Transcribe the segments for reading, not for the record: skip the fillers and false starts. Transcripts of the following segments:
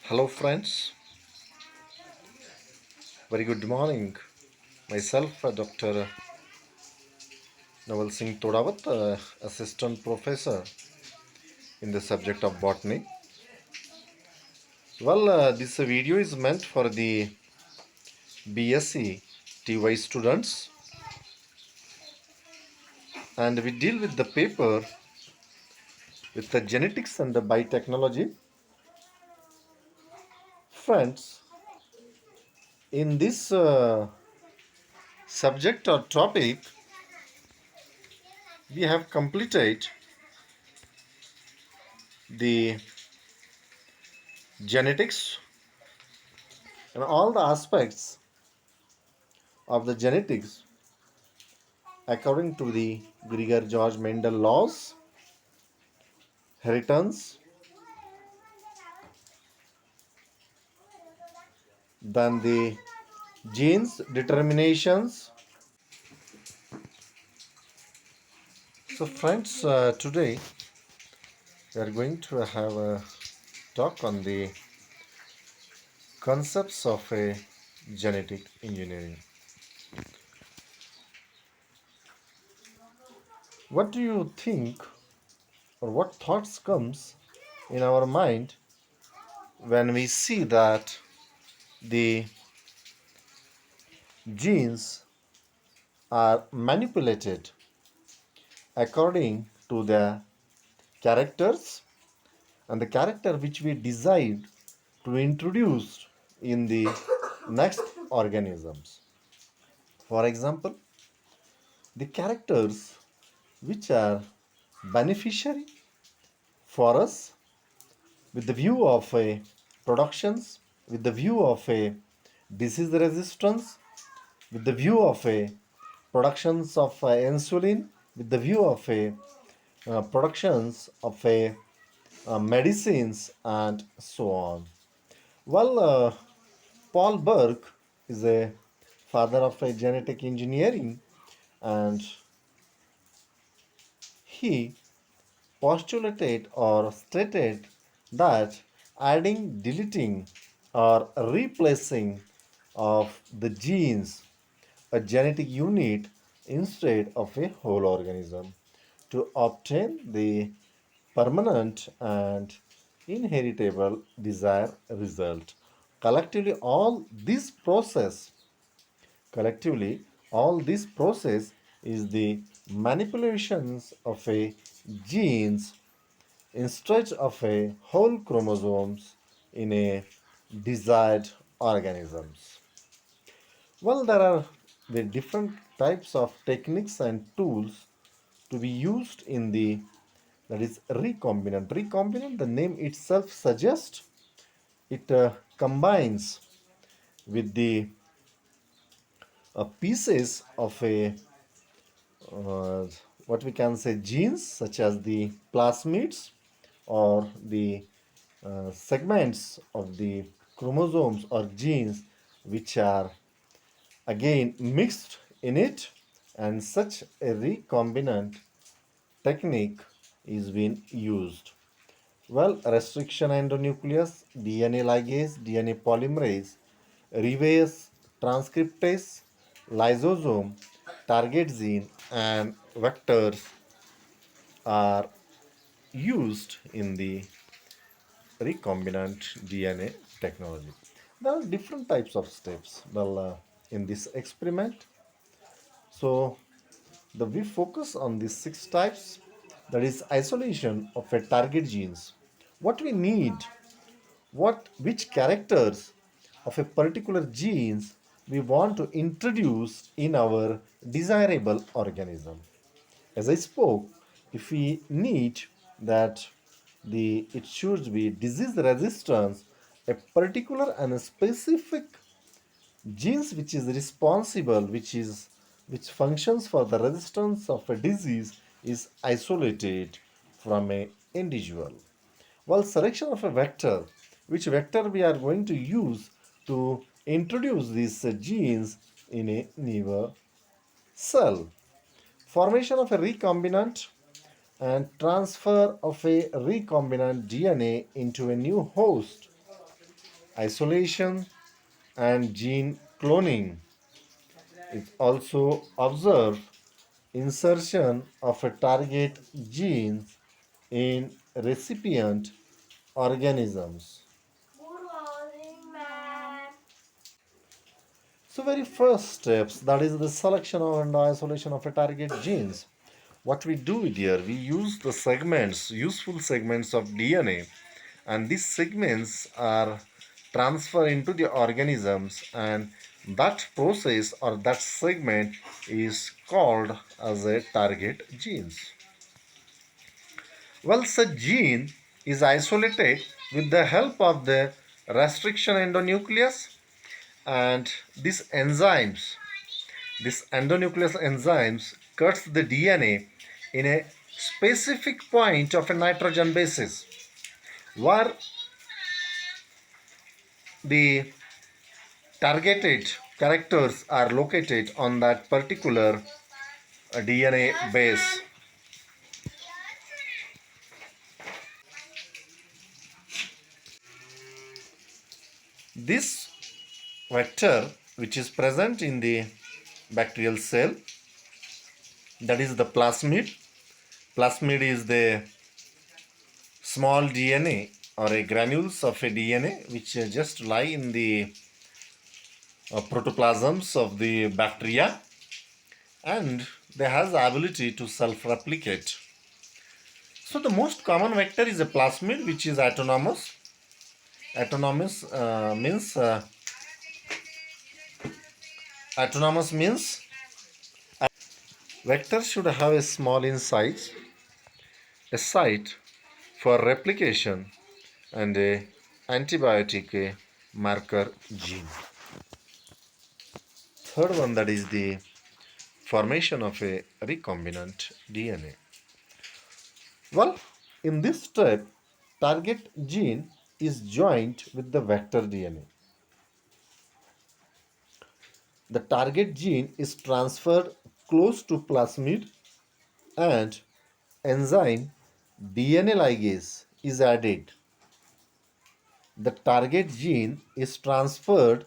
Hello, friends. Very good morning. Myself, Dr. Naval Singh Todawat, Assistant Professor in the subject of botany. This video is meant for the BSc TY students, and we deal with the paper with the genetics and the biotechnology. Friends, in this subject or topic, we have completed the genetics and all the aspects of the genetics according to the Gregor George Mendel laws, inheritance, then the genes determinations. So, friends, today we are going to have a talk on the concepts of a genetic engineering. What do you think, or what thoughts comes in our mind when we see that the genes are manipulated according to the characters and the character which we decide to introduce in the next organisms? For example, the characters which are beneficiary for us with the view of a productions, with the view of a disease resistance, with the view of a productions of insulin, with the view of a productions of a medicines and so on. Well, Paul Burke is a father of a genetic engineering, and he postulated or stated that adding, deleting, or replacing of the genes, a genetic unit instead of a whole organism, to obtain the permanent and inheritable desired result. Collectively, all this process Collectively, all this process is the manipulations of a genes instead of a whole chromosomes in a desired organisms. Well, there are the different types of techniques and tools to be used in the that is recombinant. Recombinant, the name itself suggests it combines with the pieces of a uh, what we can say genes such as the plasmids or the segments of the chromosomes or genes which are again mixed in it, and such a recombinant technique is being used. Well, restriction endonuclease, DNA ligase, DNA polymerase, reverse transcriptase, lysosome, target gene, and vectors are used in the recombinant DNA technology. There are different types of steps. In this experiment, so we focus on these six types. That is isolation of a target genes. What we need, which characters of a particular genes we want to introduce in our desirable organism. As I spoke, if we need that it should be disease resistance, a particular and a specific genes which is responsible, which functions for the resistance of a disease is isolated from a individual. While selection of a vector, which vector we are going to use to introduce these genes in a new cell. Formation of a recombinant and transfer of a recombinant DNA into a new host isolation and gene cloning. It also observed insertion of a target gene in recipient organisms. So very first steps, that is the selection and isolation of a target genes. What we do here, we use the segments, useful segments of DNA, and these segments are transferred into the organisms, and that process or that segment is called as a target genes. Well, such gene is isolated with the help of the restriction endonuclease, and this endonuclease enzymes cuts the DNA in a specific point of a nitrogen basis where the targeted characters are located on that particular DNA base. This vector, which is present in the bacterial cell, that is the plasmid. Plasmid is the small DNA or a granules of a DNA which just lie in the protoplasms of the bacteria, and they has the ability to self-replicate. So the most common vector is a plasmid, which is autonomous. Autonomous means vector should have a small inside, a site for replication, and a antibiotic marker gene. Third one, that is the formation of a recombinant DNA. Well, in this step, target gene is joined with the vector DNA. The target gene is transferred close to plasmid, and enzyme DNA ligase is added. The target gene is transferred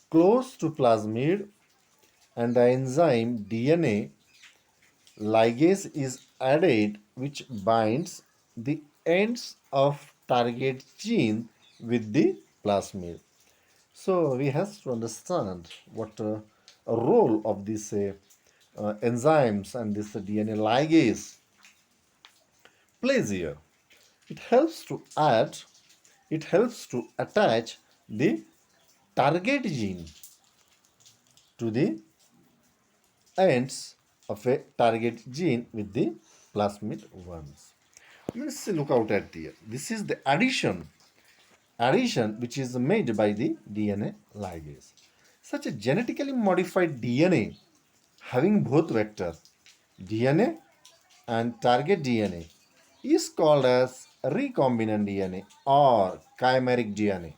close to plasmid, and the enzyme DNA ligase is added, which binds the ends of target gene with the plasmid. So we have to understand what a role of these enzymes and this DNA ligase plays here. It helps to attach the target gene to the ends of a target gene with the plasmid ones. Let's look out at here. This is the addition which is made by the DNA ligase. Such a genetically modified DNA having both vector DNA and target DNA is called as recombinant DNA or chimeric DNA.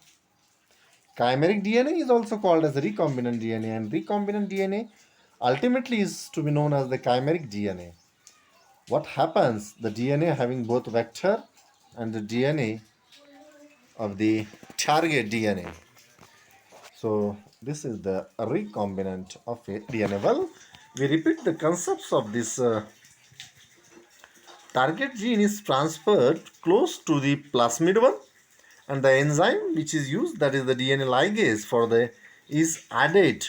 Chimeric DNA is also called as recombinant DNA, and recombinant DNA ultimately is to be known as the chimeric DNA. What happens? The DNA having both vector and the DNA of the target DNA. So this is the recombinant of a DNA. Well, we repeat the concepts of this target gene is transferred close to the plasmid one, and the enzyme which is used, that is the DNA ligase for the is added.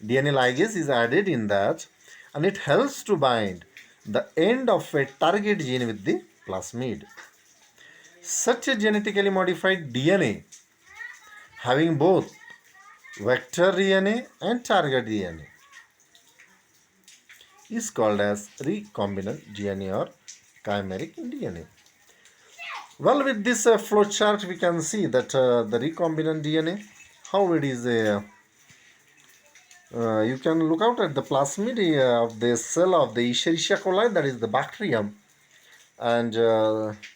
DNA ligase is added in that, and it helps to bind the end of a target gene with the plasmid. Such a genetically modified DNA having both vector DNA and target DNA is called as recombinant DNA or chimeric DNA. Well, with this flow chart, we can see that the recombinant DNA, how it is you can look out at the plasmid of the cell of the Escherichia coli, that is the bacterium, and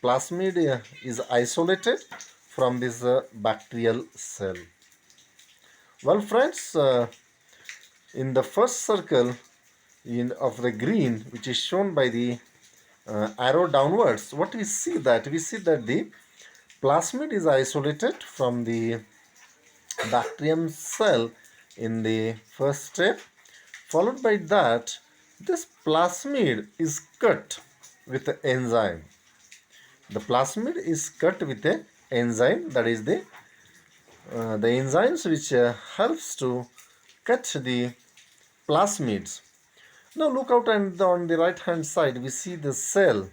plasmid is isolated from this bacterial cell. Well, friends, in the first circle of the green, which is shown by the arrow downwards, what we see that the plasmid is isolated from the bacterium cell in the first step. Followed by that, this plasmid is cut with the enzyme. The plasmid is cut with a enzyme, that is the enzymes which helps to cut the plasmids. Now look out, and on the right hand side we see the cell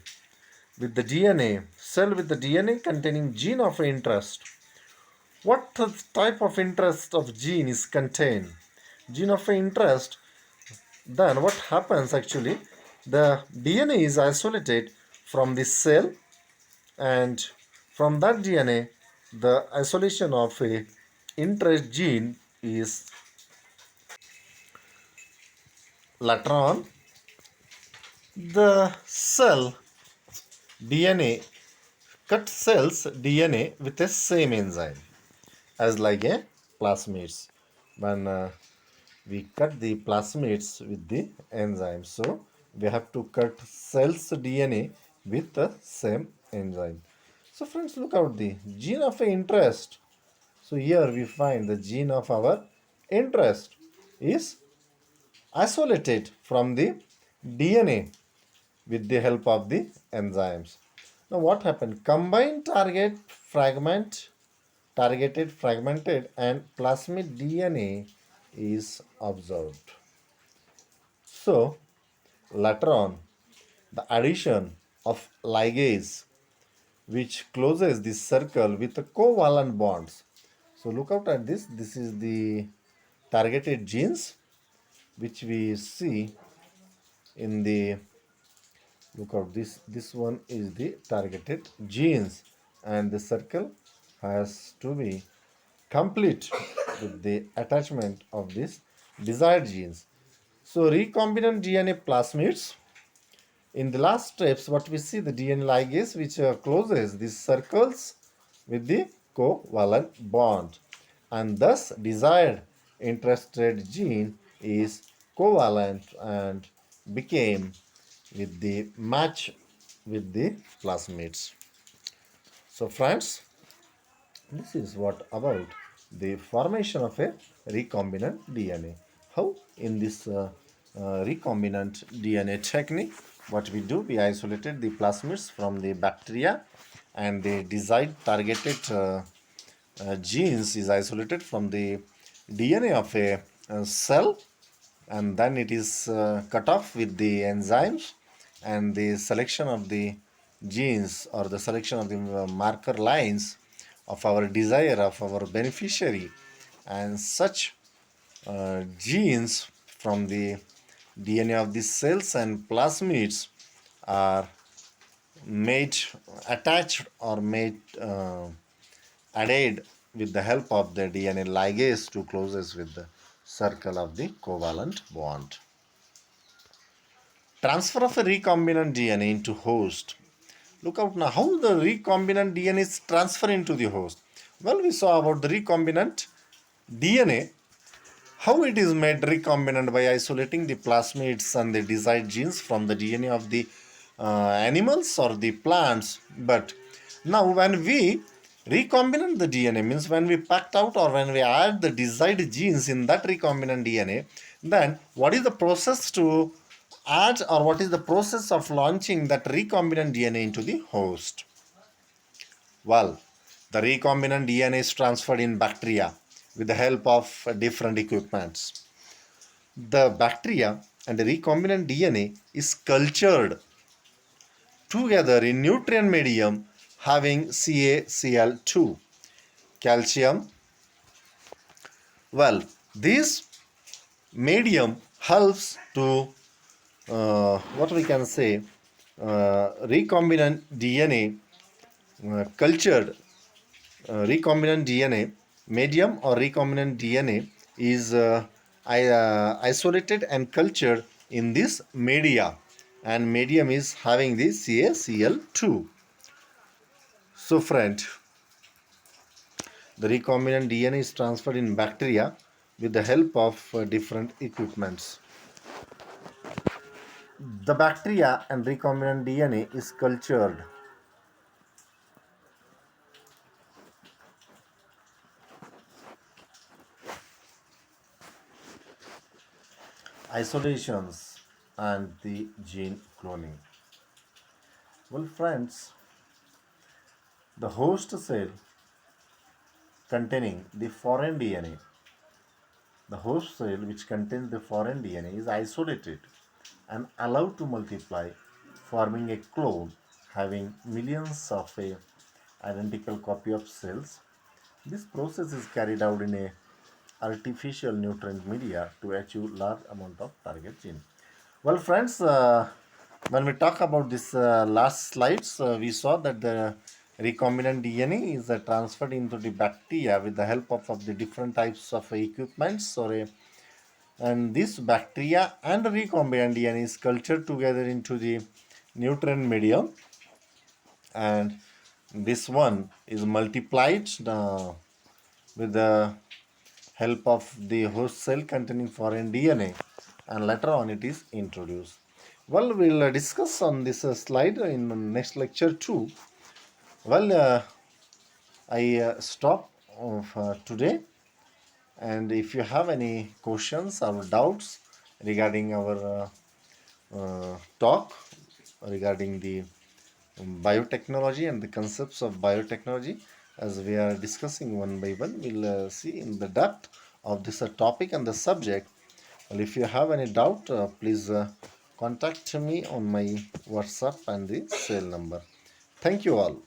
with the DNA, cell with the DNA containing gene of interest. What type of interest of gene is contained? Gene of interest, then what happens actually, the DNA is isolated from the cell, and from that DNA the isolation of a interest gene is later on the cell DNA cut cells DNA with the same enzyme as like a plasmids. When we cut the plasmids with the enzyme, so we have to cut cells DNA with the same enzyme. So friends, look out the gene of interest. So here we find the gene of our interest is isolated from the DNA with the help of the enzymes. Now what happened? Combined targeted fragmented and plasmid DNA is observed. So later on, the addition of ligase which closes this circle with the covalent bonds. So look out at this. This is the targeted genes which we see in the, look out, this one is the targeted genes, and the circle has to be complete with the attachment of this desired genes. So recombinant DNA plasmids, in the last steps what we see, the DNA ligase which closes these circles with the covalent bond, and thus desired interested gene is covalent and became with the match with the plasmids. So friends, this is what about the formation of a recombinant DNA. How in this recombinant DNA technique, what we do, we isolated the plasmids from the bacteria, and the desired targeted genes is isolated from the DNA of a cell, and then it is cut off with the enzymes, and the selection of the genes or the selection of the marker lines of our desire of our beneficiary, and such genes from the DNA of the cells and plasmids are made attached or made added with the help of the DNA ligase to closes with the circle of the covalent bond. Transfer of a recombinant DNA into host. Look out now how the recombinant DNA is transferred into the host. Well, we saw about the recombinant DNA, how it is made recombinant by isolating the plasmids and the desired genes from the DNA of the animals or the plants. But now when we recombinant the DNA, means when we packed out or when we add the desired genes in that recombinant DNA, then what is the process to add, or what is the process of launching that recombinant DNA into the host? Well, the recombinant DNA is transferred in bacteria with the help of different equipments. The bacteria and the recombinant DNA is cultured together in nutrient medium having CaCl2, calcium. Well, this medium helps to what we can say, recombinant DNA cultured recombinant DNA medium or recombinant DNA is isolated and cultured in this media, and medium is having the CaCl2. So friend, the recombinant DNA is transferred in bacteria with the help of different equipments. The bacteria and recombinant DNA is cultured. isolations and the gene cloning. Well, friends, the host cell containing the foreign DNA, the host cell which contains the foreign DNA is isolated and allowed to multiply, forming a clone having millions of a identical copy of cells. This process is carried out in a artificial nutrient media to achieve large amount of target gene. Well, friends, when we talk about this last slides, we saw that the recombinant DNA is transferred into the bacteria with the help of the different types of equipments and this bacteria and recombinant DNA is cultured together into the nutrient medium, and this one is multiplied with the help of the host cell containing foreign DNA, and later on it is introduced. Well, we'll discuss on this slide in the next lecture too. Well, I stop today, and if you have any questions or doubts regarding our talk regarding the biotechnology and the concepts of biotechnology, as we are discussing one by one, we'll see in the depth of this topic and the subject. Well, if you have any doubt, please contact me on my WhatsApp and the cell number. Thank you all.